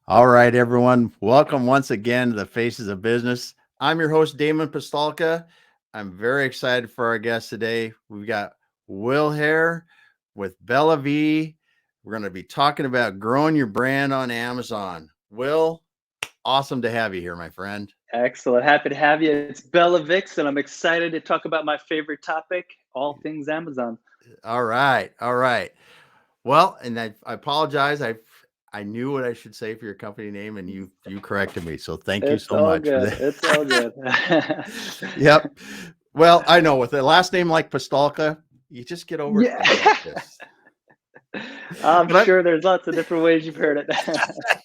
All right, everyone. Welcome once again to the Faces of Business. I'm your host, Damon Pistolka. I'm very excited for our guest today. We've got Will Haire with BellaVix. We're going to be talking about growing your brand on Amazon. Will, awesome to have you here, my friend. Excellent. Happy to have you. It's BellaVix, and I'm excited to talk about my favorite topic, all things Amazon. All right. All right. Well, and I apologize. I knew what I should say for your company name, and you corrected me. So thank you It's so all much for good. that. It's all good. Yep. Well, I know with a last name like Pistolka, you just get over Yeah. things like this. I'm But sure there's lots of different ways you've heard it.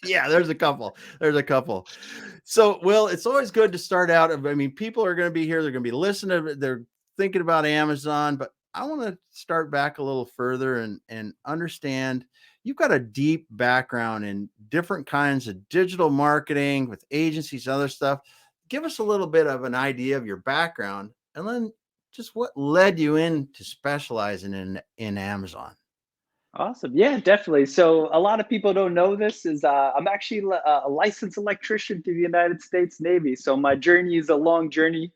yeah, there's a couple. There's a couple. So, Will, it's always good to start out. I mean, people are going to be here. They're going to be listening. They're thinking about Amazon, but I want to start back a little further and understand. You've got a deep background in different kinds of digital marketing with agencies, other stuff. Give us a little bit of an idea of your background, and then just what led you into specializing in Amazon. Awesome. Yeah, definitely. So a lot of people don't know this is I'm actually a licensed electrician to the United States Navy. So my journey is a long journey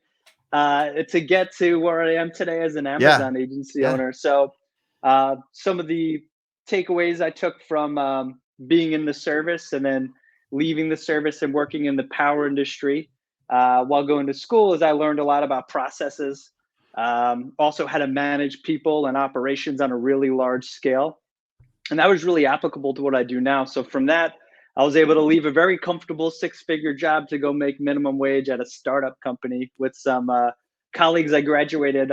to get to where I am today as an Yeah, Amazon agency yeah, owner. So, some of the takeaways I took from being in the service and then leaving the service and working in the power industry while going to school is I learned a lot about processes, also how to manage people and operations on a really large scale. And that was really applicable to what I do now. So, from that, I was able to leave a very comfortable six-figure job to go make minimum wage at a startup company with some colleagues I graduated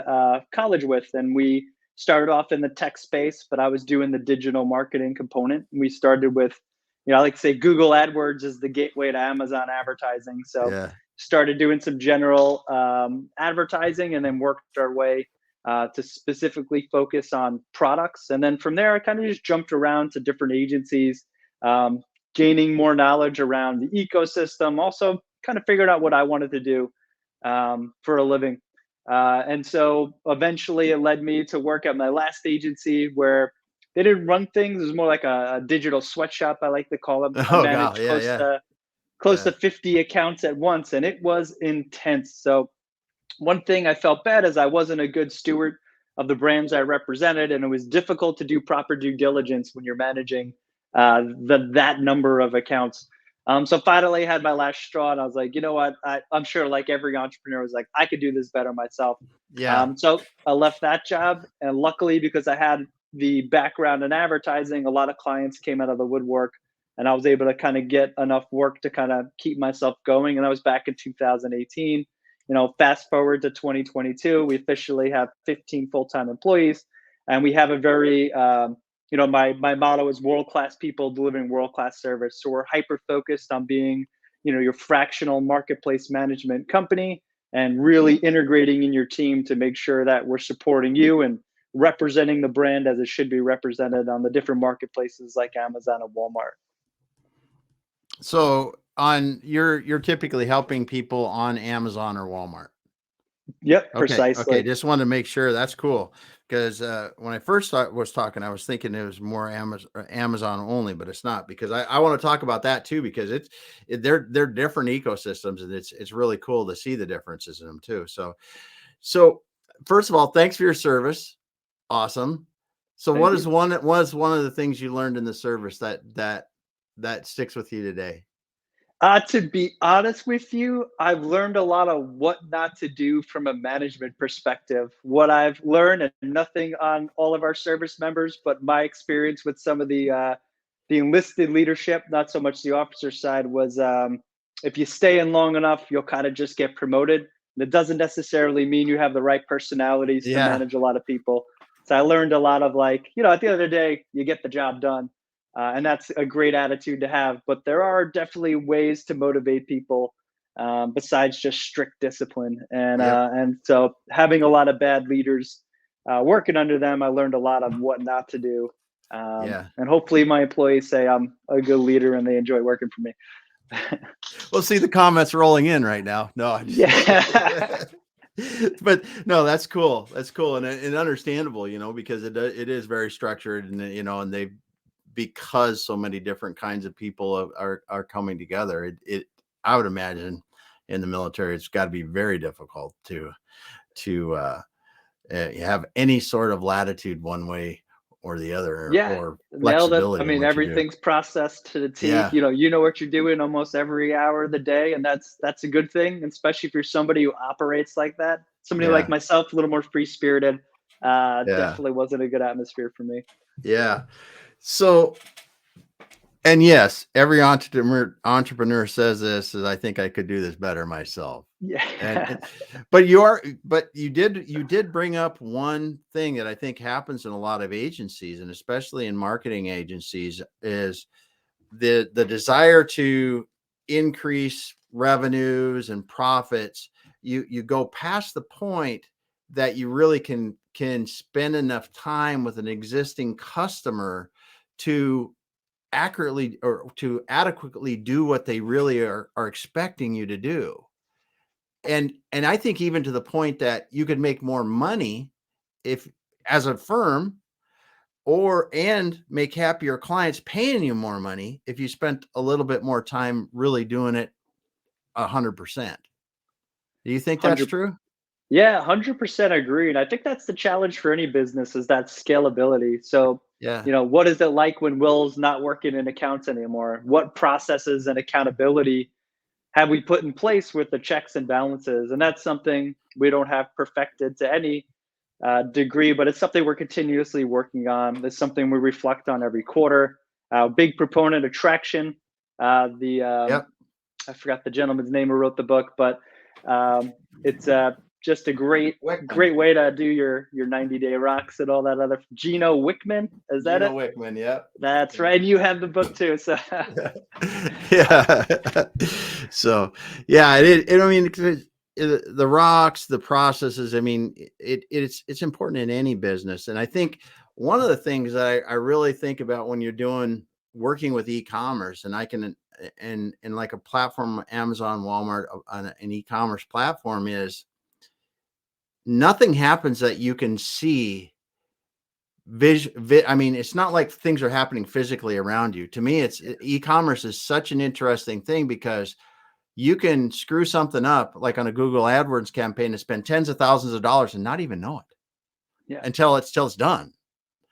college with, and we started off in the tech space. But I was doing the digital marketing component. We started with, I like to say Google AdWords is the gateway to Amazon advertising. So yeah. started doing some general advertising, and then worked our way to specifically focus on products. And then from there, I kind of just jumped around to different agencies, um, gaining more knowledge around the ecosystem. Also, kind of figured out what I wanted to do for a living. And so eventually it led me to work at my last agency where they didn't run things. It was more like a digital sweatshop, I like to call them. I Oh God, managed yeah, yeah, close yeah. to 50 accounts at once, and it was intense. So one thing I felt bad is I wasn't a good steward of the brands I represented, and it was difficult to do proper due diligence when you're managing that number of accounts. So finally, I had my last straw, and I was like, you know what? I'm sure, like every entrepreneur, was like, I could do this better myself. Yeah. So I left that job, and luckily, because I had the background in advertising, a lot of clients came out of the woodwork, and I was able to kind of get enough work to kind of keep myself going. And I was back in 2018. Fast forward to 2022, we officially have 15 full-time employees, and we have a very, my motto is world class people delivering world class service. So we're hyper focused on being, your fractional marketplace management company, and really integrating in your team to make sure that we're supporting you and representing the brand as it should be represented on the different marketplaces like Amazon and Walmart. So on you're typically helping people on Amazon or Walmart. Yep, Okay, okay. precisely. Just wanted to make sure that's cool because when I first was talking, I was thinking it was more Amazon only, but it's not because I want to talk about that too because they're different ecosystems and it's really cool to see the differences in them too. So first of all, thanks for your service. Awesome. So Thank you. what is one of the things you learned in the service that sticks with you today? To be honest with you, I've learned a lot of what not to do from a management perspective. What I've learned, and nothing on all of our service members, but my experience with some of the enlisted leadership, not so much the officer side, was if you stay in long enough, you'll kind of just get promoted. That doesn't necessarily mean you have the right personalities to Yeah. manage a lot of people. So I learned a lot of, like, at the end of the day, you get the job done, and that's a great attitude to have. But there are definitely ways to motivate people besides just strict discipline. Yep. And so having a lot of bad leaders working under them, I learned a lot of what not to do. Yeah. And hopefully my employees say I'm a good leader and they enjoy working for me. We'll see the comments rolling in right now. No, I'm just Yeah. but no, that's cool. That's cool and understandable, because it is very structured and and they've because so many different kinds of people are coming together. I would imagine in the military, it's got to be very difficult to have any sort of latitude one way or the other, Yeah, or nailed it. I flexibility in mean, what you do. everything's processed to the T. Yeah, You know what you're doing almost every hour of the day, and that's a good thing, especially if you're somebody who operates like that. Somebody like yeah, myself, a little more free spirited, yeah, definitely wasn't a good atmosphere for me. yeah. So, and yes, every entrepreneur says this, is I think I could do this better myself. Yeah. But you did bring up one thing that I think happens in a lot of agencies, and especially in marketing agencies, is the desire to increase revenues and profits. You go past the point that you really can spend enough time with an existing customer to accurately or to adequately do what they really are expecting you to do. And I think even to the point that you could make more money if, as a firm, and make happier clients paying you more money if you spent a little bit more time really doing it 100%. Do you think that's 100 true? Yeah, 100% agree, and I think that's the challenge for any business is that scalability. So, Yeah. what is it like when Will's not working in accounts anymore? What processes and accountability have we put in place with the checks and balances? And that's something we don't have perfected to any degree, but it's something we're continuously working on. It's something we reflect on every quarter. Big proponent of traction. The Yep. I forgot the gentleman's name who wrote the book, but it's just a Wickman. great way to do your 90-day rocks and all that other. Gino Wickman, is that Gino it? Wickman. Yep. That's right. And you have the book too, so Yeah. So, yeah, I mean, the rocks, the processes, I mean, it's important in any business. And I think one of the things that I really think about when you're working with e-commerce, and and like a platform, Amazon, Walmart, on an e-commerce platform, is nothing happens that you can see. I mean, it's not like things are happening physically around you. To me, e-commerce is such an interesting thing because you can screw something up like on a Google AdWords campaign and spend tens of thousands of dollars and not even know it yeah, until it's done.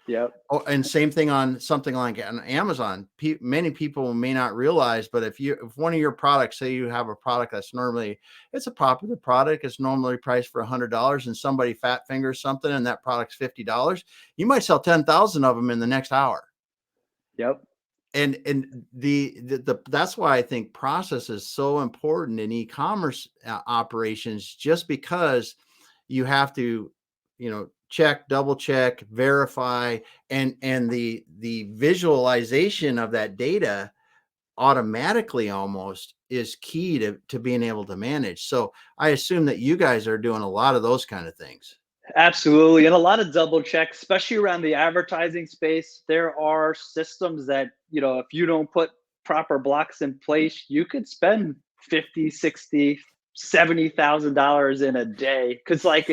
yep, Oh, and same thing on something like on Amazon. Many people may not realize, but if one of your products, say you have a product that's normally, it's a popular product, it's normally priced for $100, and somebody fat fingers something and that product's $50, you might sell 10,000 of them in the next hour. yep, And that's why I think process is so important in e-commerce operations, just because you have to, check, double check, verify, and the visualization of that data automatically almost is key to being able to manage. So I assume that you guys are doing a lot of those kind of things. absolutely. And a lot of double checks, especially around the advertising space. There are systems that, if you don't put proper blocks in place, you could spend 50, 60, $70,000 in a day. Cause like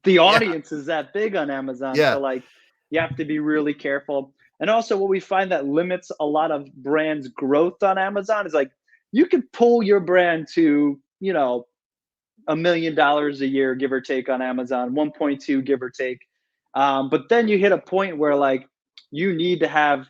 the Yeah, audience is that big on Amazon. So yeah, like you have to be really careful. And also what we find that limits a lot of brands' growth on Amazon is like you could pull your brand to, $1 million a year, give or take, on Amazon, 1.2, give or take. But then you hit a point where like you need to have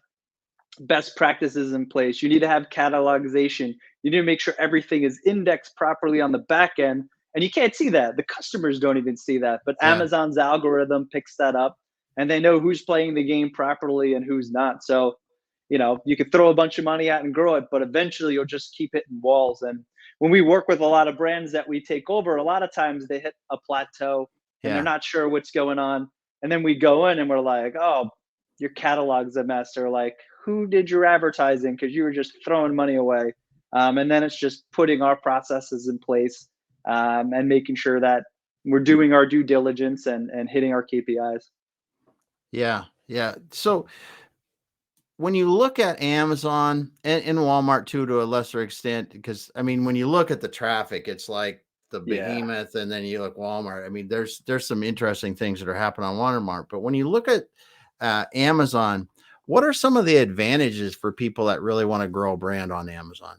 best practices in place. You need to have catalogization. You need to make sure everything is indexed properly on the back end. And you can't see that. The customers don't even see that. But yeah, Amazon's algorithm picks that up and they know who's playing the game properly and who's not. So, you could throw a bunch of money at and grow it, but eventually you'll just keep hitting walls. And when we work with a lot of brands that we take over, a lot of times they hit a plateau and they're yeah, not sure what's going on. And then we go in and we're like, oh, your catalog's a mess, or like, who did your advertising? Because you were just throwing money away. And then it's just putting our processes in place and making sure that we're doing our due diligence and hitting our KPIs. yeah, yeah. So when you look at Amazon and Walmart too, to a lesser extent, because I mean, when you look at the traffic, it's like the Yeah. behemoth, and then you look Walmart. I mean, there's some interesting things that are happening on Walmart, but when you look at Amazon, What are some of the advantages for people that really want to grow a brand on Amazon?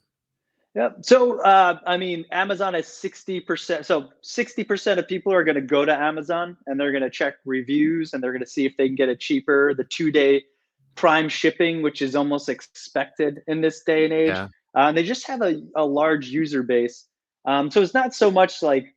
Yeah. So, I mean, Amazon is 60%. So 60% of people are going to go to Amazon and they're going to check reviews and they're going to see if they can get it cheaper. The 2-day prime shipping, which is almost expected in this day and age. Yeah. And they just have a large user base. So it's not so much like,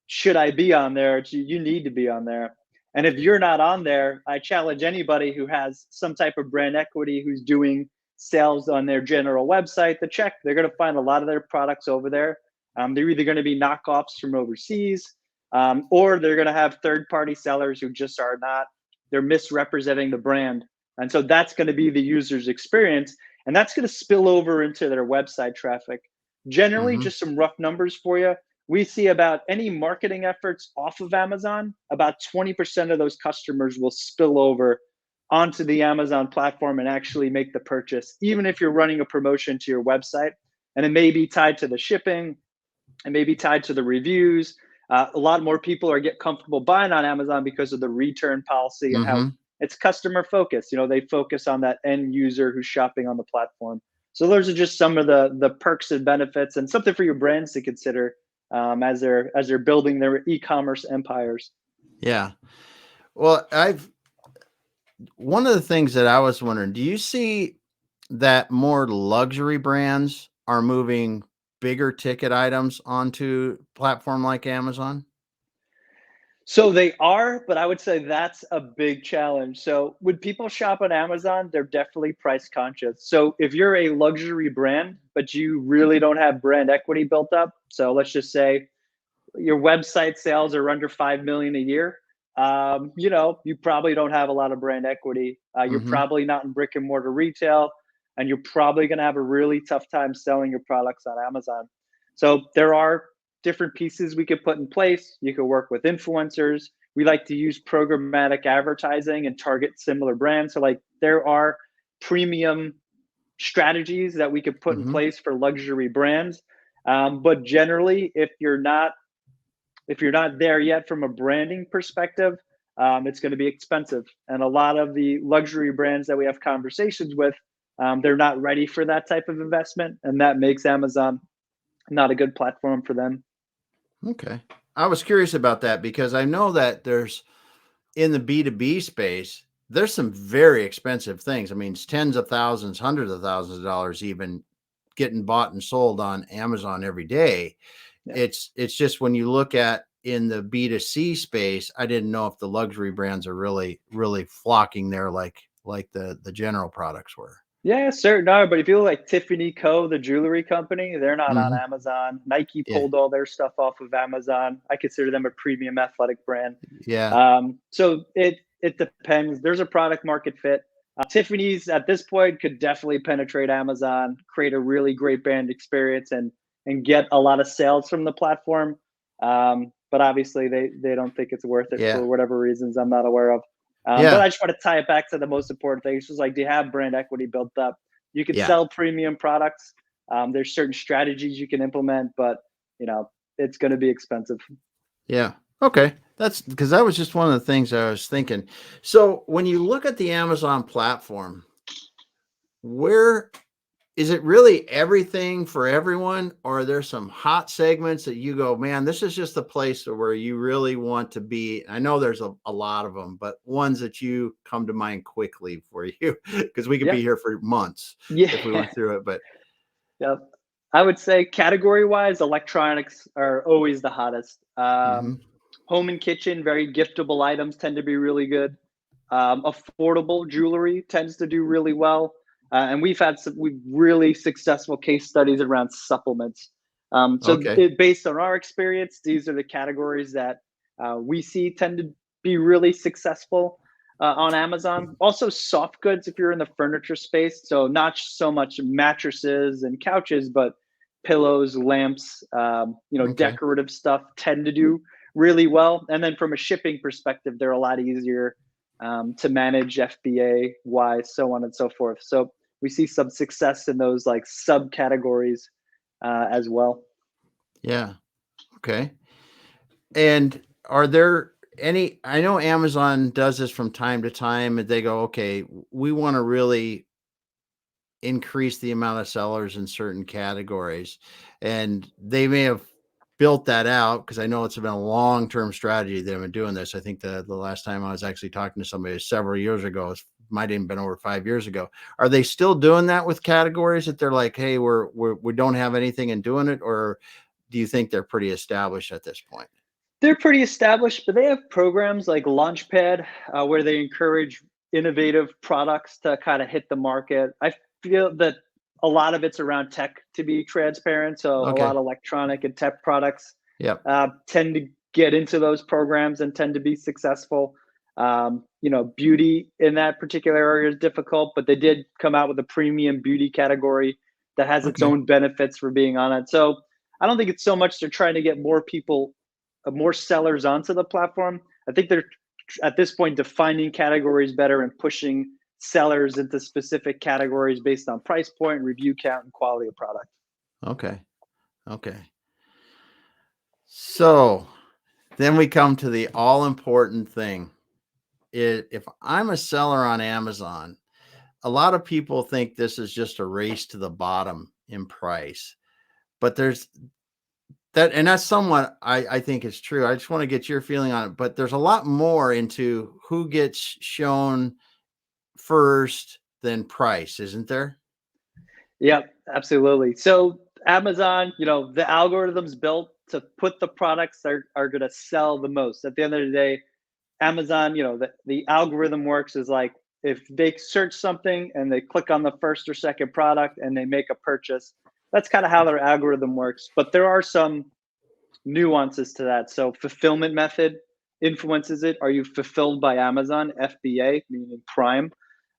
should I be on there? It's you need to be on there. And if you're not on there, I challenge anybody who has some type of brand equity who's doing sales on their general website to check. They're going to find a lot of their products over there. They're either going to be knockoffs from overseas, or they're going to have third-party sellers who just are not. They're misrepresenting the brand, and so that's going to be the user's experience, and that's going to spill over into their website traffic. Generally, Hmm. just some rough numbers for you. We see about any marketing efforts off of Amazon, about 20% of those customers will spill over onto the Amazon platform and actually make the purchase, even if you're running a promotion to your website. And it may be tied to the shipping, it may be tied to the reviews. A lot more people are get comfortable buying on Amazon because of the return policy and how Hmm. it's customer focused. You know, they focus on that end user who's shopping on the platform. So those are just some of the perks and benefits, and something for your brands to consider as they're building their e-commerce empires. Yeah. Well, one of the things that I was wondering, do you see that more luxury brands are moving bigger ticket items onto platform like Amazon? So they are, but I would say that's a big challenge. So when people shop on Amazon, they're definitely price conscious. So if you're a luxury brand, but you really don't have brand equity built up, so let's just say your website sales are under 5 million a year, you probably don't have a lot of brand equity. You're Hmm. probably not in brick and mortar retail, and you're probably going to have a really tough time selling your products on Amazon. So there are different pieces we could put in place. You could work with influencers. We like to use programmatic advertising and target similar brands. So like there are premium strategies that we could put in Hmm. place for luxury brands. But generally, if you're not there yet from a branding perspective, it's going to be expensive. And a lot of the luxury brands that we have conversations with, they're not ready for that type of investment, and that makes Amazon not a good platform for them. Okay. I was curious about that because I know that there's in the B2B space, there's some very expensive things. I mean, it's tens of thousands, hundreds of thousands of dollars even getting bought and sold on Amazon every day. Yeah. It's just when you look at in the B2C space, I didn't know if the luxury brands are really flocking there like the general products were. Yeah, certain are, but if you look like Tiffany Co., the jewelry company, they're not on Hmm. Amazon. Nike Yeah. pulled all their stuff off of Amazon. I consider them a premium athletic brand. Yeah. So it depends. There's a product market fit. Tiffany's at this point could definitely penetrate Amazon, create a really great brand experience, and get a lot of sales from the platform. But obviously, they don't think it's worth it Yeah. for whatever reasons I'm not aware of. But Yeah. I just want to tie it back to the most important thing. It's just like, do you have brand equity built up? You can Yeah. sell premium products. There's certain strategies you can implement, but you know it's going to be expensive. Yeah. Okay. That's because that was just one of the things I was thinking. So when you look at the Amazon platform, where is it really everything for everyone, or are there some hot segments that you go, man, this is just the place where you really want to be? I know there's a lot of them, but ones that you come to mind quickly for you, because we could Yeah, be here for months if we yeah, went through it. But yeah. I would say category wise, electronics are always the hottest. mhm. Home and kitchen, very giftable items tend to be really good. Affordable jewelry tends to do really well. And we've really successful case studies around supplements. Okay. Based on our experience, these are the categories that we see tend to be really successful on Amazon. Also, soft goods if you're in the furniture space. So not so much mattresses and couches, but pillows, lamps, Okay. decorative stuff tend to do really well. And then from a shipping perspective, they're a lot easier to manage FBA wise, so on and so forth. So we see some success in those like subcategories as well. Yeah. Okay. And are there I know Amazon does this from time to time, and they go, okay, we want to really increase the amount of sellers in certain categories, and they may have built that out, because I know it's been a long-term strategy. They've been doing this. I think the last time I was actually talking to somebody several years ago, it might have been over 5 years ago. Are they still doing that with categories that they're like, hey, we don't have anything in doing it, or do you think they're pretty established at this point? They're pretty established, but they have programs like Launchpad where they encourage innovative products to kind of hit the market. I feel that a lot of it's around tech, to be transparent. So a lot Okay. of electronic and tech products Yep. tend to get into those programs and tend to be successful. Beauty in that particular area is difficult, but they did come out with a premium beauty category that has its Okay. own benefits for being on it. So I don't think it's so much they're trying to get more people, more sellers onto the platform. I think they're at this point defining categories better and pushing sellers into specific categories based on price point, review count, and quality of product. Okay. Okay. So then we come to the all important thing. If I'm a seller on Amazon, a lot of people think this is just a race to the bottom in price, but there's that, and that's somewhat, I think is true. I just want to get your feeling on it, but there's a lot more into who gets shown first than price, isn't there? Yep, absolutely. So Amazon, the algorithm's built to put the products that are going to sell the most. At the end of the day, Amazon, the algorithm works is like if they search something and they click on the first or second product and they make a purchase, that's kind of how their algorithm works. But there are some nuances to that. So fulfillment method influences it. Are you fulfilled by Amazon, FBA, meaning Prime?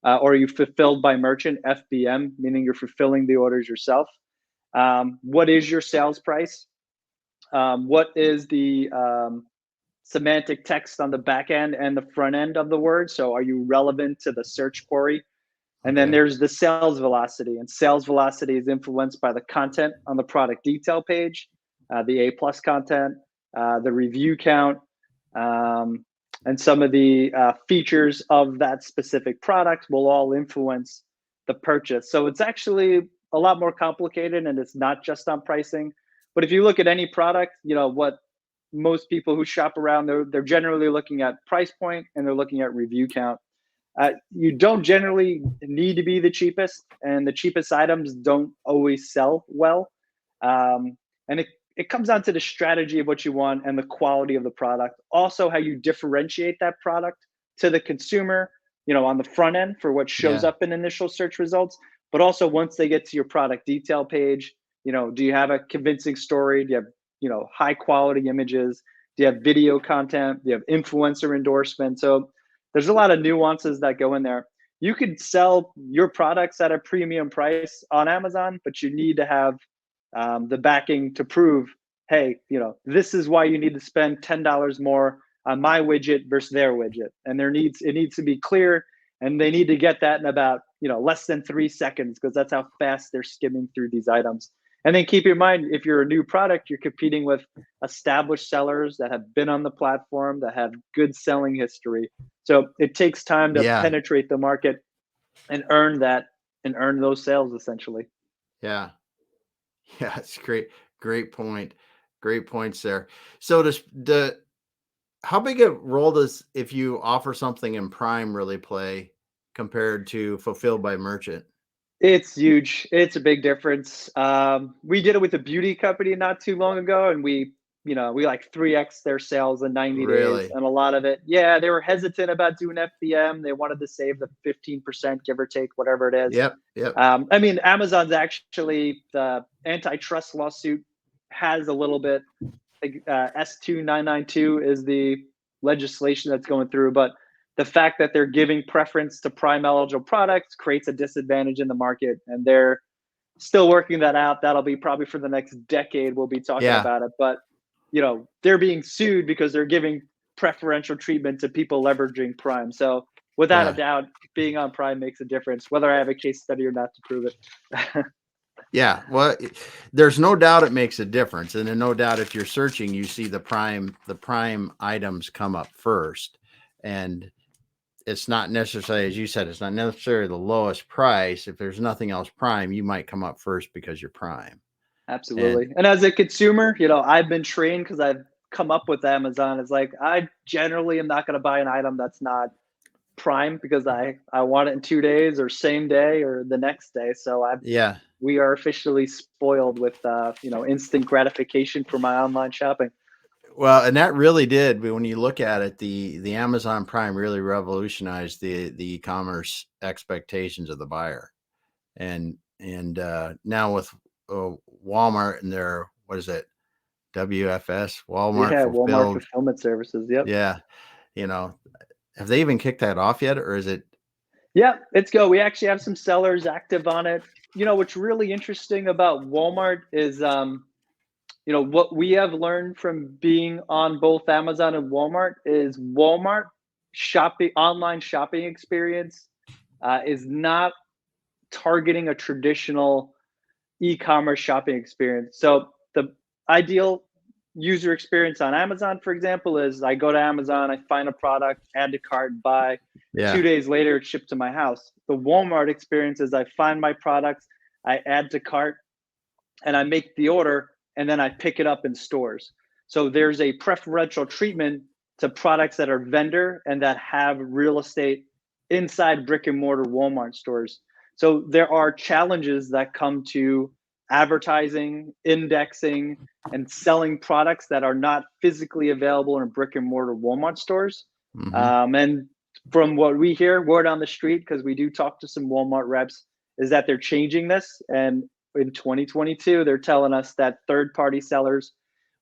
Or are you fulfilled by merchant, FBM, meaning you're fulfilling the orders yourself? What is your sales price? What is the semantic text on the back end and the front end of the word? So are you relevant to the search query? And then Okay. there's the sales velocity, and sales velocity is influenced by the content on the product detail page, the A plus content, the review count, um, and some of the features of that specific product will all influence the purchase. So it's actually a lot more complicated, and it's not just on pricing. But if you look at any product, what most people who shop around, they're generally looking at price point and they're looking at review count. You don't generally need to be the cheapest, and the cheapest items don't always sell well. And it comes down to the strategy of what you want and the quality of the product. Also, how you differentiate that product to the consumer, on the front end for what shows Yeah. up in initial search results, but also once they get to your product detail page, do you have a convincing story? Do you have, high quality images? Do you have video content? Do you have influencer endorsement? So there's a lot of nuances that go in there. You could sell your products at a premium price on Amazon, but you need to have the backing to prove, hey, this is why you need to spend $10 more on my widget versus their widget, and it needs to be clear, and they need to get that in about less than 3 seconds because that's how fast they're skimming through these items. And then keep in mind, if you're a new product, you're competing with established sellers that have been on the platform, that have good selling history. So it takes time to Yeah. penetrate the market and earn that and earn those sales essentially. Yeah. Yeah. It's great. Great point. Great points there. So how big a role does, if you offer something in Prime, really play compared to fulfilled by merchant? It's huge. It's a big difference. We did it with a beauty company not too long ago, and we like 3x their sales in 90 days. Really? And a lot of it, yeah, they were hesitant about doing FBM. They wanted to save the 15%, give or take, whatever it is. Yep. Yep. I mean, Amazon's actually, the antitrust lawsuit has a little bit. S2992 is the legislation that's going through, but the fact that they're giving preference to Prime eligible products creates a disadvantage in the market, and they're still working that out. That'll be probably for the next decade. We'll be talking Yeah. about it, but they're being sued because they're giving preferential treatment to people leveraging Prime. So without a Yeah. doubt, being on Prime makes a difference, whether I have a case study or not to prove it. Yeah, well, there's no doubt it makes a difference, and then no doubt if you're searching, you see the prime items come up first, and it's not necessarily, as you said, it's not necessarily the lowest price. If there's nothing else prime, you might come up first because you're prime. And Absolutely. And as a consumer, I've been trained because I've come up with Amazon. It's like I generally am not going to buy an item that's not prime because I want it in 2 days or same day or the next day. So yeah, we are officially spoiled with instant gratification for my online shopping. well, and that really did. When you look at it, the Amazon Prime really revolutionized the e-commerce expectations of the buyer. And now with Walmart and their, what is it, WFS, Walmart Yeah, Walmart Fulfilled. fulfillment services. Yep. Yeah, you know, have they even kicked that off yet, or is it? Yeah, it's go. We actually have some sellers active on it. What's really interesting about Walmart is what we have learned from being on both Amazon and Walmart is Walmart shopping online shopping experience is not targeting a traditional e-commerce shopping experience. So the ideal user experience on Amazon, for example, is I go to Amazon, I find a product, add to cart, buy. Yeah, 2 days later, it's shipped to my house. The Walmart experience is I find my products, I add to cart, and I make the order, and then I pick it up in stores. So there's a preferential treatment to products that are vendor and that have real estate inside brick and mortar Walmart stores. So there are challenges that come to advertising, indexing, and selling products that are not physically available in brick and mortar Walmart stores. hmm, And from what we hear, word on the street, because we do talk to some Walmart reps, is that they're changing this. And in 2022, they're telling us that third-party sellers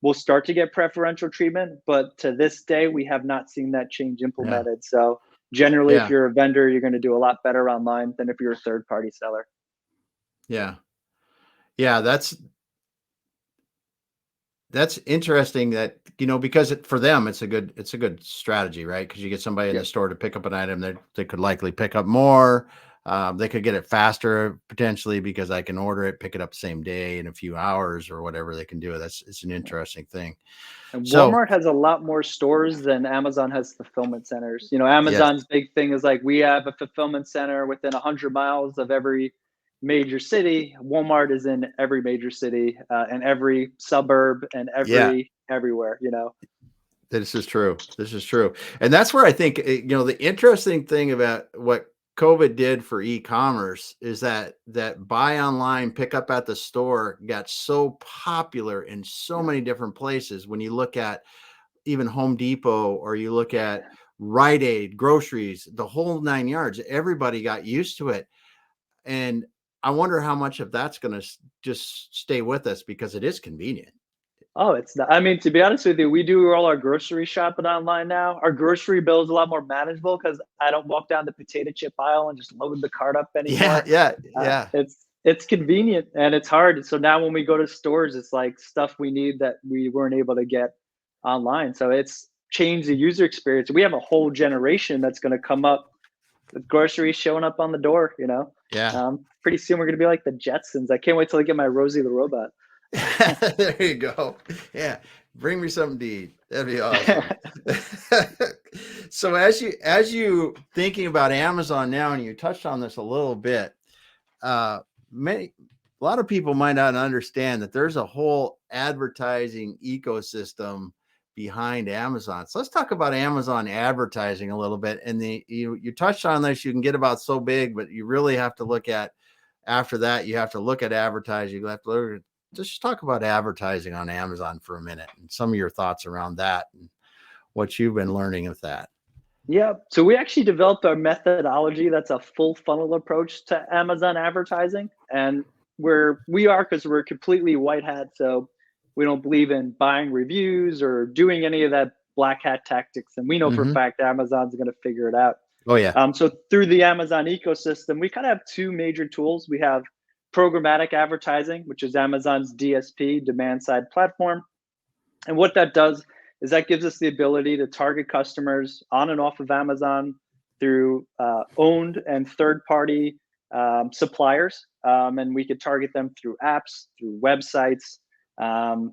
will start to get preferential treatment, but to this day, we have not seen that change yeah, implemented. So generally, if yeah, you're a vendor, you're going to do a lot better online than if you're a third-party seller. yeah, yeah. That's interesting that, because for them, it's a good strategy, right? Because you get somebody in the Yep. store to pick up an item that they could likely pick up more. They could get it faster potentially because I can order it, pick it up the same day in a few hours or whatever they can do. It's an interesting thing. And So Walmart has a lot more stores than Amazon has fulfillment centers. yes, Amazon's big thing is like we have a fulfillment center within 100 miles of every major city. Walmart is in every major city and every suburb and yeah, everywhere. this is true. This is true. And that's where I think, the interesting thing about what COVID did for e-commerce is that buy online, pick up at the store got so popular in so Yeah. many different places. When you look at even Home Depot or you look at Rite Aid, groceries, the whole 9 yards, everybody got used to it. And I wonder how much of that's going to just stay with us because it is convenient. Oh, it's not. I mean, to be honest with you, we do all our grocery shopping online now. Our grocery bill is a lot more manageable because I don't walk down the potato chip aisle and just load the cart up Yeah, anymore. yeah, yeah, It's convenient and it's hard. So now when we go to stores, it's like stuff we need that we weren't able to get online. So it's changed the user experience. We have a whole generation that's going to come up with groceries showing up on the door. yeah. Pretty soon we're going to be like the Jetsons. I can't wait till I get my Rosie the robot. There you go. Yeah. Bring me something to eat. That'd be awesome. So as you thinking about Amazon now, and you touched on this a little bit, uh a lot of people might not understand that there's a whole advertising ecosystem behind Amazon. So let's talk about Amazon advertising a little bit. And you touched on this, you can get about so big, but you really have to look at, after that, you have to look at advertising. You have to look at, just talk about advertising on Amazon for a minute and some of your thoughts around that and what you've been learning with that. Yeah. So we actually developed our methodology that's a full funnel approach to Amazon advertising. And we are because we're completely white hat. So we don't believe in buying reviews or doing any of that black hat tactics. And we know for a Hmm. fact Amazon's going to figure it out. Oh yeah. So through the Amazon ecosystem, we kind of have two major tools. We have programmatic advertising, which is Amazon's DSP, demand side platform. And what that does is that gives us the ability to target customers on and off of Amazon through owned and third party suppliers, and we could target them through apps, through websites, and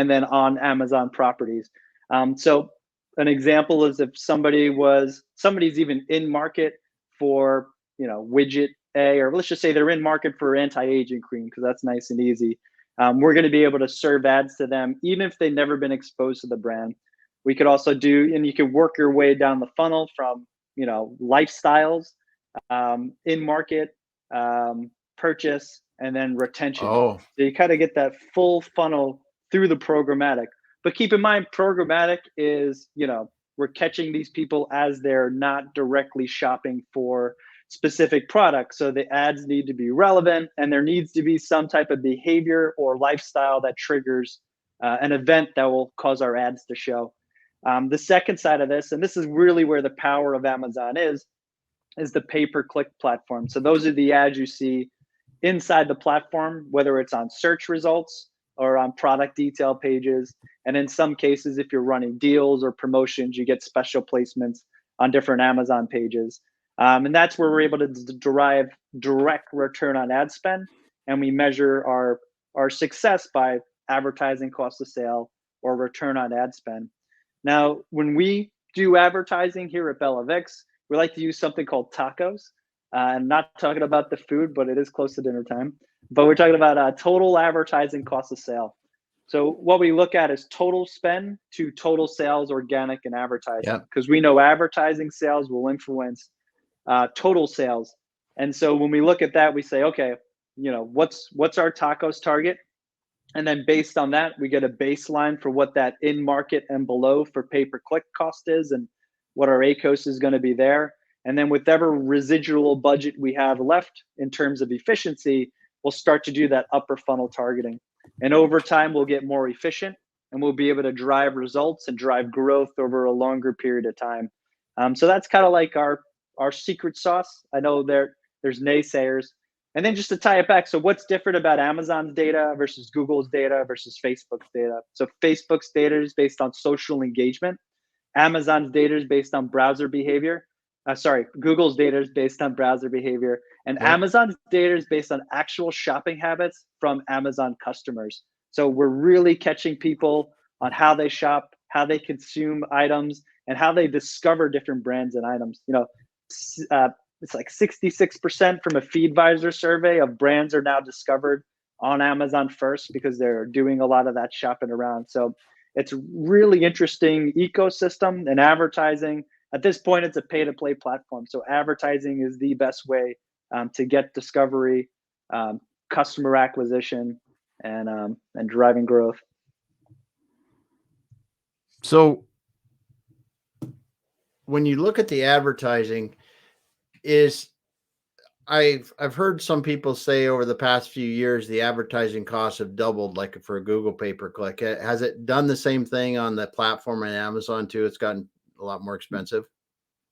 then on Amazon properties. So an example is if somebody's even in market for, widget A, or let's just say they're in market for anti-aging cream, because that's nice and easy. We're going to be able to serve ads to them, even if they've never been exposed to the brand. We could also and you can work your way down the funnel from, lifestyles, in market, purchase, and then retention. Oh, So you kind of get that full funnel through the programmatic. But keep in mind, programmatic is, we're catching these people as they're not directly shopping for specific products. So the ads need to be relevant, and there needs to be some type of behavior or lifestyle that triggers an event that will cause our ads to show. The second side of this, and this is really where the power of Amazon is the pay-per-click platform. So those are the ads you see inside the platform, whether it's on search results or on product detail pages. And in some cases, if you're running deals or promotions, you get special placements on different Amazon pages. And that's where we're able to derive direct return on ad spend. And we measure our success by advertising cost of sale or return on ad spend. Now, when we do advertising here at BellaVix, we like to use something called tacos. I'm not talking about the food, but it is close to dinner time. But we're talking about total advertising cost of sale. So what we look at is total spend to total sales, organic and advertising, because we know advertising sales will influence total sales. And so when we look at that, we say, okay, what's our tacos target? And then based on that, we get a baseline for what that in market and below for pay-per-click cost is, and what our ACOS is going to be there. And then whatever residual budget we have left in terms of efficiency, we'll start to do that upper funnel targeting. And over time, we'll get more efficient, and we'll be able to drive results and drive growth over a longer period of time. So that's kind of like our secret sauce. I know there's naysayers. And then just to tie it back, so what's different about Amazon's data versus Google's data versus Facebook's data? So Facebook's data is based on social engagement. Amazon's data is based on browser behavior. Google's data is based on browser behavior. And Amazon's data is based on actual shopping habits from Amazon customers. So we're really catching people on how they shop, how they consume items, and how they discover different brands and items. It's like 66% from a Feedvisor survey of brands are now discovered on Amazon first, because they're doing a lot of that shopping around. So it's really interesting ecosystem and advertising. At this point, it's a pay-to-play platform. So advertising is the best way to get discovery, customer acquisition, and driving growth. So when you look at the advertising, I've heard some people say over the past few years the advertising costs have doubled, like for a Google pay-per-click. Has it done the same thing on the platform and Amazon too? It's gotten a lot more expensive.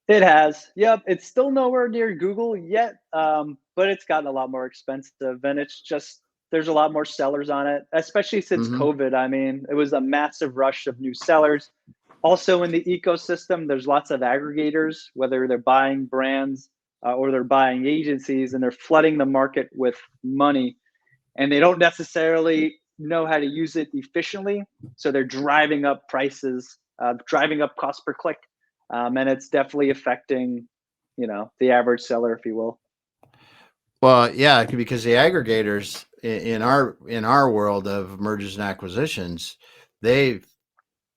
It has. Yep. It's still nowhere near Google yet, but it's gotten a lot more expensive, and it's just there's a lot more sellers on it, especially since COVID. I mean, it was a massive rush of new sellers. Also in the ecosystem, there's lots of aggregators, whether they're buying brands or they're buying agencies, and they're flooding the market with money, and they don't necessarily know how to use it efficiently. So they're driving up prices, driving up cost per click. And it's definitely affecting, the average seller, if you will. Well, yeah, because the aggregators in our world of mergers and acquisitions, they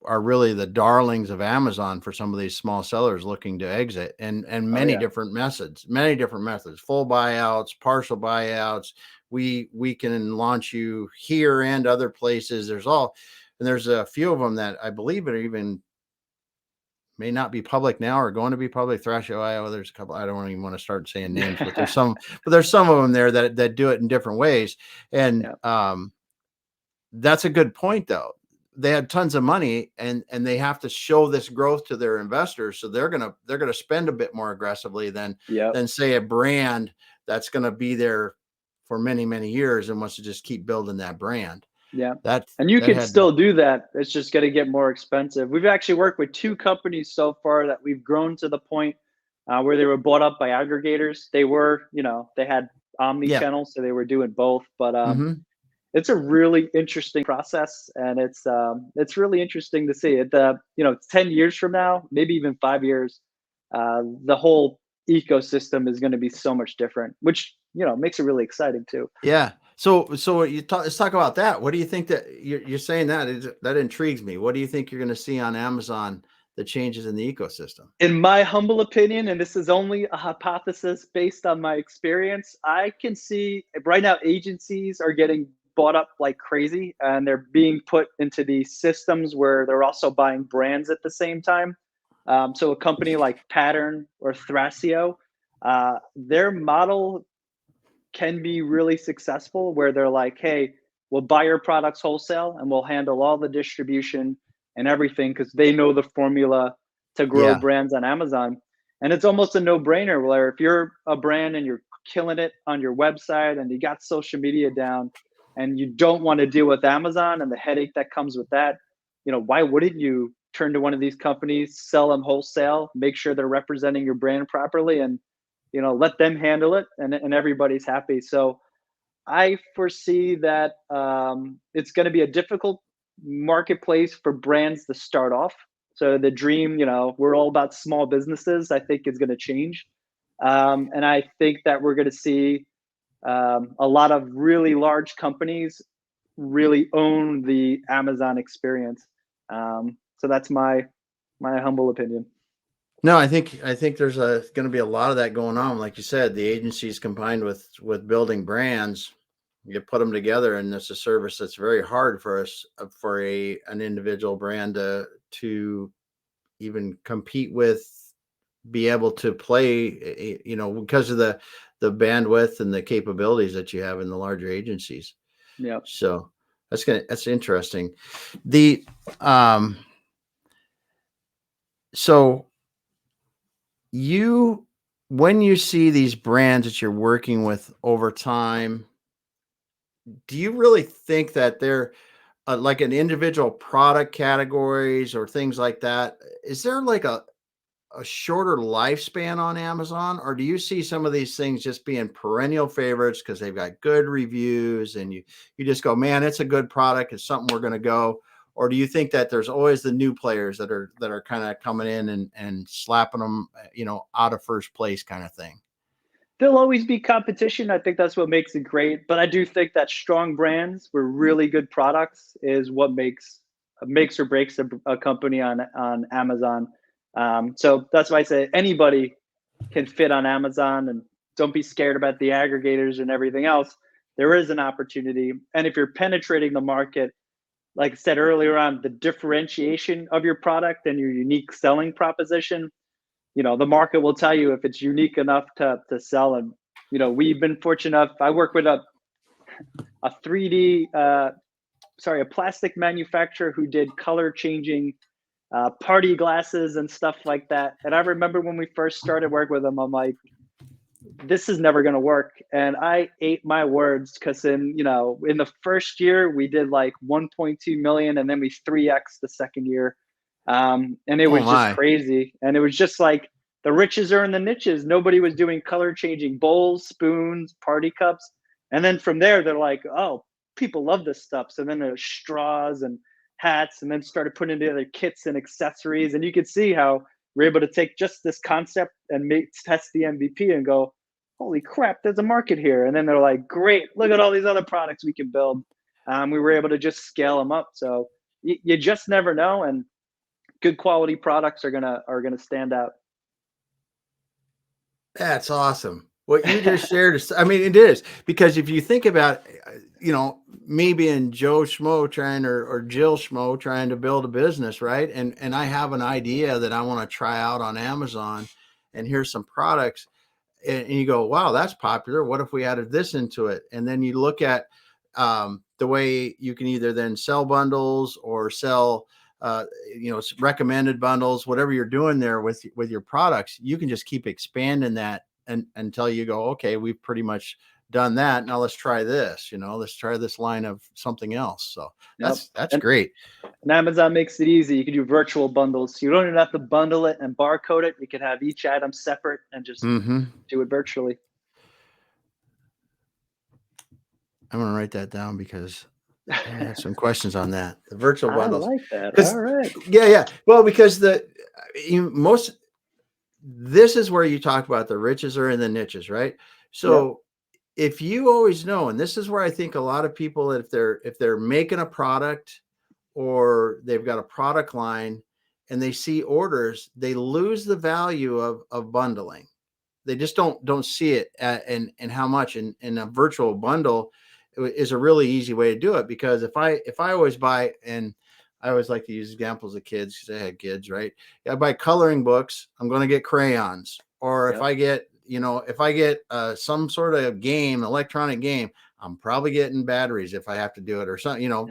are really the darlings of Amazon for some of these small sellers looking to exit, and many different methods, full buyouts, partial buyouts. We can launch you here and other places. There's a few of them that I believe are even may not be public now or going to be public. Thrash, Ohio. There's a couple. I don't even want to start saying names, but there's some of them there that do it in different ways. And that's a good point, though. They had tons of money, and they have to show this growth to their investors, so they're gonna spend a bit more aggressively than say a brand that's gonna be there for many, many years and wants to just keep building that brand. Yeah. And you can still do that. It's just going to get more expensive. We've actually worked with 2 companies so far that we've grown to the point where they were bought up by aggregators. They were, they had Yeah. omni-channel, so they were doing both. But Hmm. it's a really interesting process, and it's really interesting to see it. 10 years from now, maybe even 5 years, the whole ecosystem is going to be so much different, which makes it really exciting too. Yeah. So let's talk about that. What do you think that you're saying that intrigues me? What do you think you're going to see on Amazon that changes in the ecosystem? In my humble opinion, and this is only a hypothesis based on my experience, I can see right now agencies are getting bought up like crazy, and they're being put into these systems where they're also buying brands at the same time. So a company like Pattern or Thrasio, their model can be really successful where they're like, hey, we'll buy your products wholesale and we'll handle all the distribution and everything because they know the formula to grow Yeah. brands on Amazon. And it's almost a no brainer where if you're a brand and you're killing it on your website and you got social media down and you don't want to deal with Amazon and the headache that comes with that, why wouldn't you turn to one of these companies, sell them wholesale, make sure they're representing your brand properly, and let them handle it, and everybody's happy. So I foresee that it's going to be a difficult marketplace for brands to start off. So the dream, we're all about small businesses, I think is going to change. And I think that we're going to see a lot of really large companies really own the Amazon experience. So that's my humble opinion. No, I think there's going to be a lot of that going on. Like you said, the agencies combined with building brands, you put them together, and it's a service that's very hard for us for an individual brand to even compete with, be able to play, because of the bandwidth and the capabilities that you have in the larger agencies. Yeah. So that's interesting. The um so you when you see these brands that you're working with over time, do you really think that they're like an individual product categories or things like that? Is there like a shorter lifespan on Amazon, or do you see some of these things just being perennial favorites because they've got good reviews and you just go, man, it's a good product, it's something we're going to go? Or do you think that there's always the new players that are kind of coming in and slapping them, out of first place kind of thing? There'll always be competition. I think that's what makes it great. But I do think that strong brands with really good products is what makes or breaks a company on Amazon. So that's why I say anybody can fit on Amazon, and don't be scared about the aggregators and everything else. There is an opportunity, and if you're penetrating the market, like I said earlier on, the differentiation of your product and your unique selling proposition, the market will tell you if it's unique enough to sell. And we've been fortunate enough. I work with a 3D a plastic manufacturer who did color changing party glasses and stuff like that. And I remember when we first started work with them, I'm like, this is never going to work. And I ate my words because in the first year we did like 1.2 million, and then we 3x the second year. And it Oh was just my. crazy. And it was just like the riches are in the niches. Nobody was doing color changing bowls, spoons, party cups. And then from there, they're like, oh, people love this stuff. So then there's straws and hats, and then started putting together kits and accessories. And you could see how we're able to take just this concept and test the MVP and go, holy crap, there's a market here. And then they're like, great, look at all these other products we can build. We were able to just scale them up. So you just never know. And good quality products are gonna stand out. That's awesome. What you just shared is, I mean, it is, because if you think about, me being Joe Schmo trying or Jill Schmo trying to build a business, right? And I have an idea that I want to try out on Amazon, and here's some products, and you go, wow, that's popular. What if we added this into it? And then you look at the way you can either then sell bundles or sell recommended bundles, whatever you're doing there with your products, you can just keep expanding that, and until you go, okay, we've pretty much done that. Now let's try this, let's try this line of something else. So Yep. that's great. And Amazon makes it easy. You can do virtual bundles. You don't even have to bundle it and barcode it. You can have each item separate and just do it virtually. I'm going to write that down because I have some questions on that. The virtual bundles. I like that. All right. Yeah. Well, because this is where you talk about the riches are in the niches, right? So if you always know, and this is where I think a lot of people, if they're making a product or they've got a product line and they see orders, they lose the value of bundling. They just don't see it and how much in a virtual bundle is a really easy way to do it. Because if I always buy, and I always like to use examples of kids because I had kids, right? I buy coloring books, I'm going to get crayons. Or if I get, some sort of game, electronic game, I'm probably getting batteries if I have to do it or something,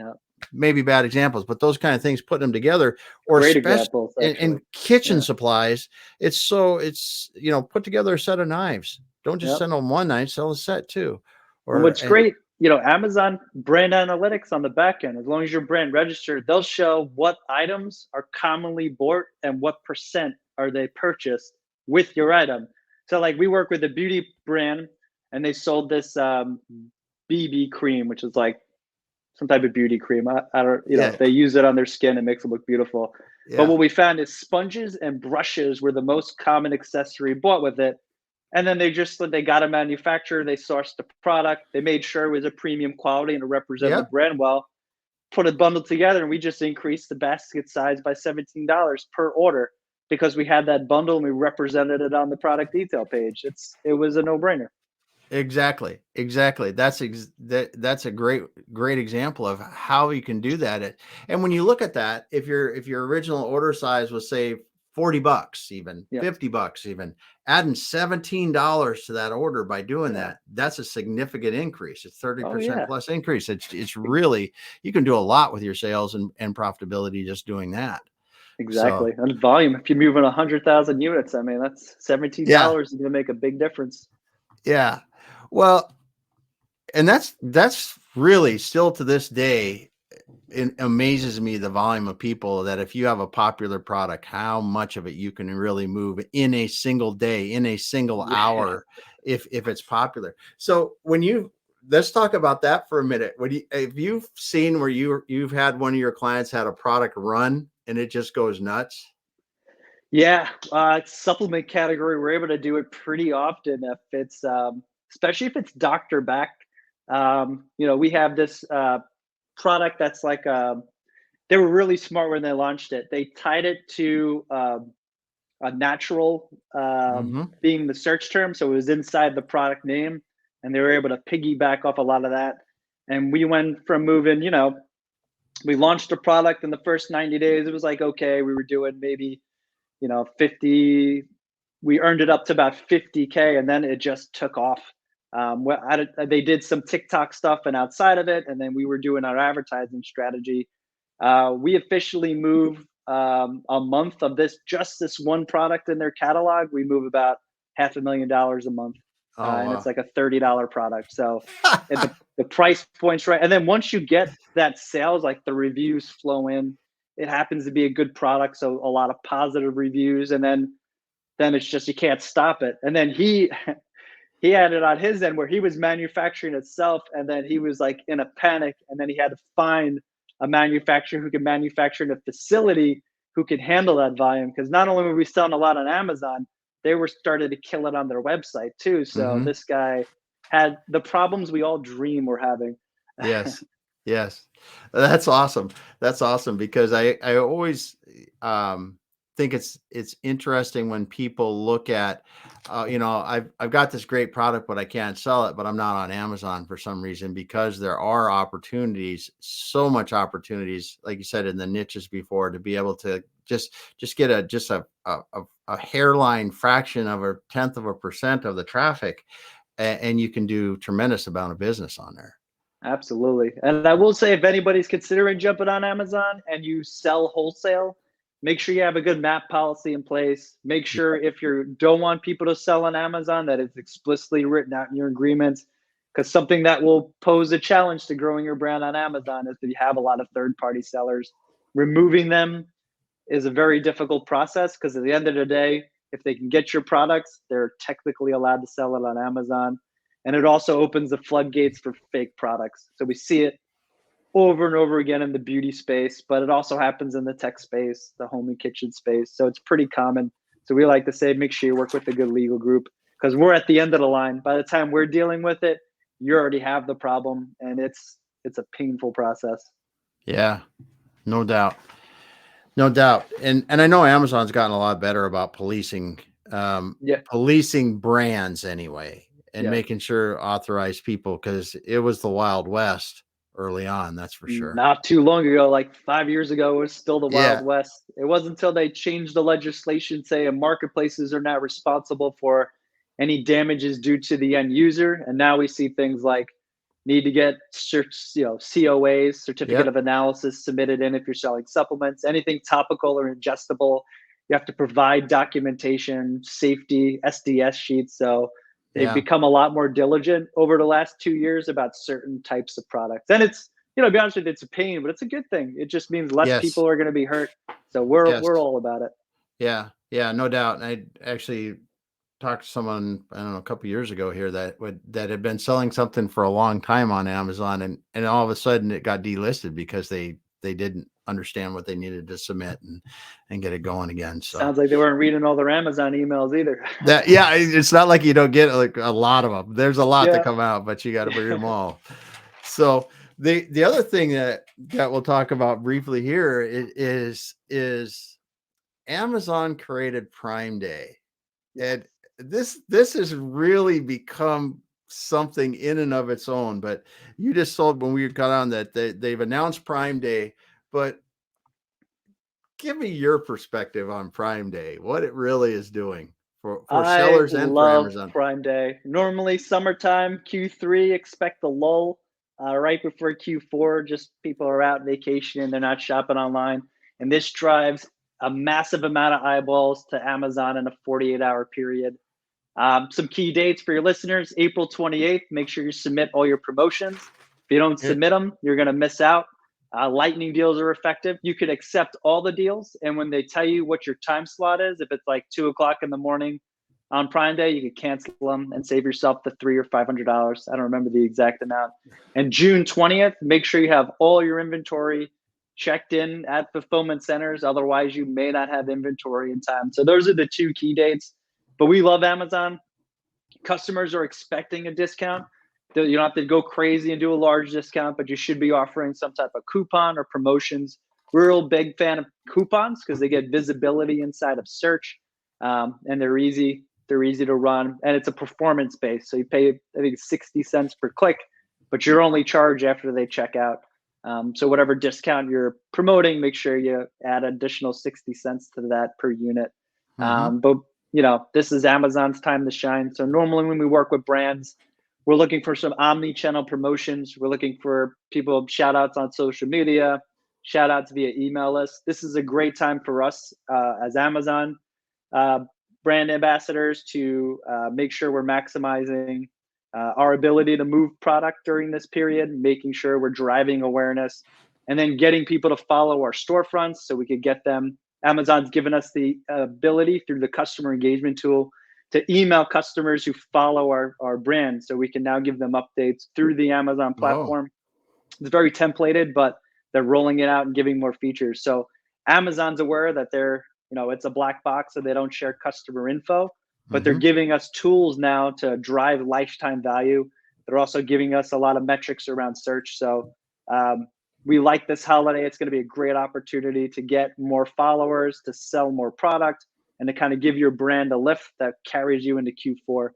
maybe bad examples, but those kind of things, putting them together, or great examples in kitchen supplies. It's put together a set of knives. Don't just send them one knife, sell a set too. And what's great, Amazon brand analytics on the back end, as long as you're brand registered, they'll show what items are commonly bought and what % are they purchased with your item. So like we work with a beauty brand and they sold this BB cream, which is like some type of beauty cream. I don't, they use it on their skin. It makes it look beautiful. Yeah. But what we found is sponges and brushes were the most common accessory bought with it. And then they got a manufacturer, they sourced the product, they made sure it was a premium quality and it represented the brand well, put a bundle together, and we just increased the basket size by $17 per order because we had that bundle and we represented it on the product detail page. It was a no-brainer. Exactly. That's a great example of how you can do that. And when you look at that, if your original order size was, say, $40, even $50, even adding $17 to that order by doing that, that's a significant increase. It's 30% plus increase. It's really, you can do a lot with your sales and profitability just doing that. Exactly. So, and volume, if you're moving 100,000 units, I mean, that's $17 is going to make a big difference. Yeah. Well, and that's really still to this day, it amazes me, the volume of people that if you have a popular product, how much of it you can really move in a single day, in a single hour, if it's popular. So let's talk about that for a minute. Have you seen where you've had one of your clients had a product run and it just goes nuts? Yeah, supplement category, we're able to do it pretty often if it's, especially if it's doctor backed. We have this product that's like, they were really smart when they launched it. They tied it to a natural being the search term. So it was inside the product name and they were able to piggyback off a lot of that. And we went from moving, we launched a product in the first 90 days. It was like, okay, we were doing maybe 50, we earned it up to about 50K and then it just took off. They did some TikTok stuff and outside of it, and then we were doing our advertising strategy. We officially move a month of this one product in their catalog. We move about $500,000 a month. And it's like a $30 product. So the price point's right. And then once you get that sales, like the reviews flow in, it happens to be a good product. So a lot of positive reviews. And then it's just, you can't stop it. And then he had it on his end where he was manufacturing itself. And then he was like in a panic. And then he had to find a manufacturer who could manufacture in a facility who could handle that volume. Because not only were we selling a lot on Amazon, they were starting to kill it on their website too. So this guy had the problems we all dream we're having. Yes. That's awesome. That's awesome because I always think it's interesting when people look at, I've got this great product, but I can't sell it, but I'm not on Amazon for some reason, because there are opportunities, so much opportunities, like you said, in the niches before, to be able to just get a hairline fraction of 0.1% of the traffic, and you can do tremendous amount of business on there. Absolutely. And I will say, if anybody's considering jumping on Amazon and you sell wholesale, make sure you have a good MAP policy in place. Make sure if you don't want people to sell on Amazon, that it's explicitly written out in your agreements. Because something that will pose a challenge to growing your brand on Amazon is that you have a lot of third-party sellers. Removing them is a very difficult process because at the end of the day, if they can get your products, they're technically allowed to sell it on Amazon. And it also opens the floodgates for fake products. So we see it over and over again in the beauty space, but it also happens in the tech space, the home and kitchen space. So it's pretty common. So we like to say, make sure you work with a good legal group because we're at the end of the line. By the time we're dealing with it, you already have the problem, and it's a painful process. Yeah, no doubt. No doubt. And I know Amazon's gotten a lot better about policing Yeah. policing brands anyway, and Yeah. making sure authorized people, because it was the Wild West early on, that's for sure. Not too long ago, like 5 years ago, it was still the Yeah. Wild West. It wasn't until they changed the legislation saying marketplaces are now responsible for any damages due to the end user. And now we see things like need to get COAs, certificate Yep. of analysis, submitted in if you're selling supplements, anything topical or ingestible. You have to provide documentation, safety, SDS sheets. So they've Yeah. become a lot more diligent over the last 2 years about certain types of products. And it's, to be honest with you, it's a pain, but it's a good thing. It just means less Yes. people are going to be hurt. So we're Yes. all about it. Yeah. Yeah, no doubt. And I actually talked to someone, I don't know, a couple years ago here that had been selling something for a long time on Amazon, and all of a sudden it got delisted because they didn't understand what they needed to submit and get it going again. So Sounds like they weren't reading all their Amazon emails either. that, yeah, it's not like you don't get like a lot of them. There's a lot that Yeah. come out, but you got to read them all. So the other thing that we'll talk about briefly here is Amazon created Prime Day. And this has really become something in and of its own. But you just told when we got on that they've announced Prime Day, but give me your perspective on Prime Day, what it really is doing for I sellers and for love Amazon. Prime Day. Normally, summertime, Q3, expect a lull right before Q4. Just people are out vacationing, they're not shopping online. And this drives a massive amount of eyeballs to Amazon in a 48-hour period. Some key dates for your listeners: April 28th, make sure you submit all your promotions. If you don't submit them, you're going to miss out. Lightning deals are effective. You could accept all the deals, and when they tell you what your time slot is, if it's like 2 o'clock in the morning on Prime Day, you could cancel them and save yourself the $300 or $500. I don't remember the exact amount. And June 20th, make sure you have all your inventory checked in at fulfillment centers. Otherwise, you may not have inventory in time. So those are the two key dates. But we love Amazon. Customers are expecting a discount. You don't have to go crazy and do a large discount, but you should be offering some type of coupon or promotions. We're a real big fan of coupons because they get visibility inside of search, and they're easy. They're easy to run, and it's a performance base. So you pay, I think, 60 cents per click, but you're only charged after they check out. So whatever discount you're promoting, make sure you add additional 60 cents to that per unit. But this is Amazon's time to shine. So normally when we work with brands, we're looking for some omni-channel promotions. We're looking for people, shout outs on social media, shout outs via email list. This is a great time for us as Amazon brand ambassadors to make sure we're maximizing our ability to move product during this period, making sure we're driving awareness, and then getting people to follow our storefronts so we could get them. Amazon's given us the ability through the customer engagement tool to email customers who follow our brand. So we can now give them updates through the Amazon platform. It's very templated, but they're rolling it out and giving more features. So Amazon's aware that it's a black box, so they don't share customer info, but they're giving us tools now to drive lifetime value. They're also giving us a lot of metrics around search. So we like this holiday. It's going to be a great opportunity to get more followers, to sell more product, and to kind of give your brand a lift that carries you into Q4.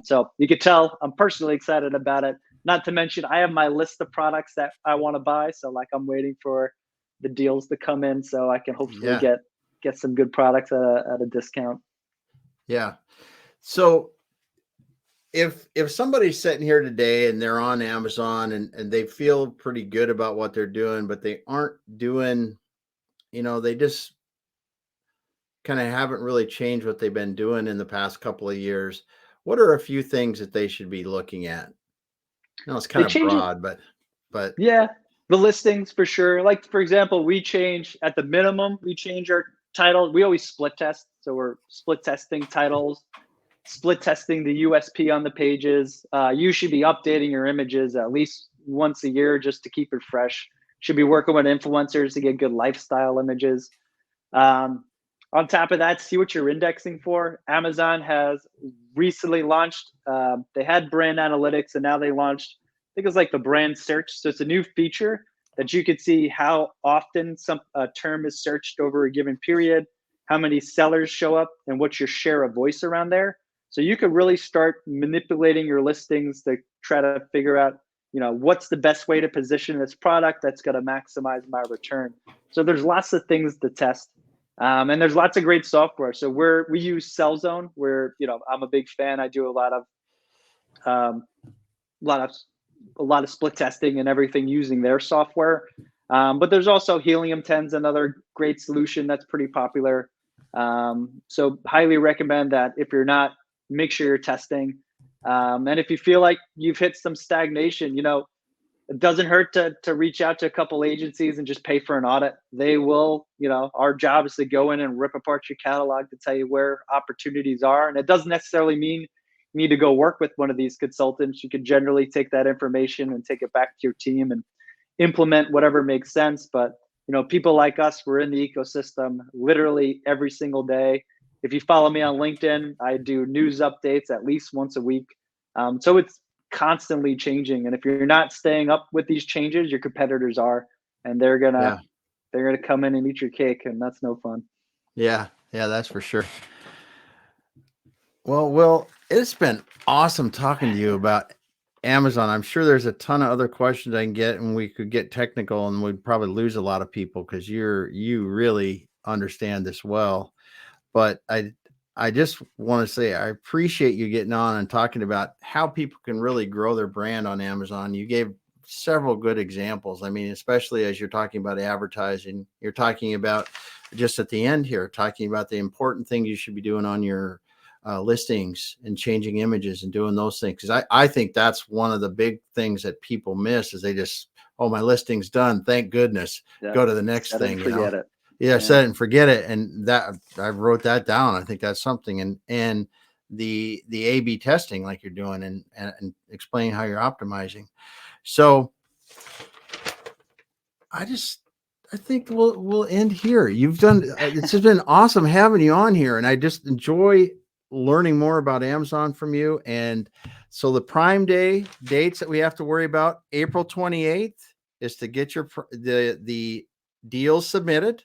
So you could tell I'm personally excited about it. Not to mention, I have my list of products that I want to buy. So I'm waiting for the deals to come in so I can hopefully get some good products at a discount. Yeah. So if somebody's sitting here today and they're on Amazon and they feel pretty good about what they're doing, but they aren't doing, they just kind of haven't really changed what they've been doing in the past couple of years, what are a few things that they should be looking at? No, it's They kind of change it. broad, but Yeah, the listings for sure. Like for example, we change at the minimum. We change our title. We always split test, so we're split testing titles, split testing the USP on the pages. You should be updating your images at least once a year just to keep it fresh. Should be working with influencers to get good lifestyle images. Um, on top of that, see what you're indexing for. Amazon has recently launched, they had brand analytics and now they launched, I think it's like the brand search. So it's a new feature that you could see how often some term is searched over a given period, how many sellers show up, and what's your share of voice around there. So you could really start manipulating your listings to try to figure out, what's the best way to position this product that's going to maximize my return. So there's lots of things to test. And there's lots of great software. So we use CellZone, where I'm a big fan. I do a lot of split testing and everything using their software. But there's also Helium 10's another great solution that's pretty popular. So highly recommend that. If you're not, make sure you're testing. And if you feel like you've hit some stagnation, it doesn't hurt to reach out to a couple agencies and just pay for an audit. They will, our job is to go in and rip apart your catalog to tell you where opportunities are. And it doesn't necessarily mean you need to go work with one of these consultants. You can generally take that information and take it back to your team and implement whatever makes sense. But, people like us, we're in the ecosystem literally every single day. If you follow me on LinkedIn, I do news updates at least once a week. So it's constantly changing, and if you're not staying up with these changes, your competitors are, and they're gonna come in and eat your cake, and that's no fun. Yeah, that's for sure. Well, Will, it's been awesome talking to you about Amazon. I'm sure there's a ton of other questions I can get, and we could get technical, and we'd probably lose a lot of people because you really understand this well. But I just want to say I appreciate you getting on and talking about how people can really grow their brand on Amazon. You gave several good examples. I mean, especially as you're talking about advertising, you're talking about just at the end here, talking about the important things you should be doing on your listings and changing images and doing those things. Because I think that's one of the big things that people miss is they just, oh, my listing's done. Thank goodness. Yeah. Go to the next thing. Forget it. Yeah, set it and forget it. And that I wrote that down. I think that's something. And the A/B testing like you're doing and explaining how you're optimizing. So I think we'll end here. You've done, it's just been awesome having you on here. And I just enjoy learning more about Amazon from you. And so the Prime Day dates that we have to worry about, April 28th is to get the deals submitted.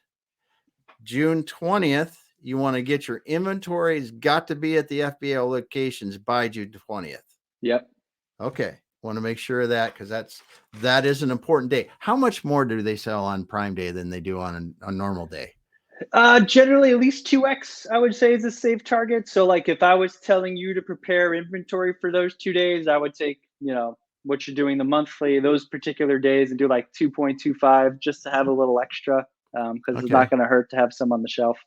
June 20th, you want to get your inventories got to be at the FBA locations by June 20th. Yep. Okay. Want to make sure of that because that is an important day. How much more do they sell on Prime Day than they do on a normal day? Generally, at least 2x, I would say, is a safe target. So, like, if I was telling you to prepare inventory for those 2 days, I would take, what you're doing the monthly, those particular days, and do like 2.25 just to have a little extra. Because it's not going to hurt to have some on the shelf.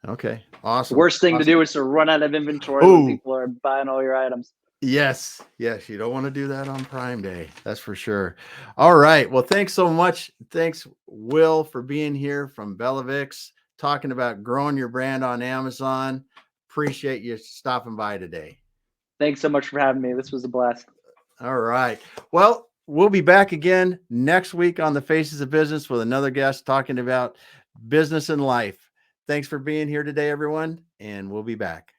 Okay, awesome. The worst thing to do is to run out of inventory when people are buying all your items. Yes, you don't want to do that on Prime Day. That's for sure. All right. Well, thanks so much. Thanks, Will, for being here from BellaVix, talking about growing your brand on Amazon. Appreciate you stopping by today. Thanks so much for having me. This was a blast. All right. Well, we'll be back again next week on the Faces of Business with another guest talking about business and life. Thanks for being here today, everyone, and we'll be back.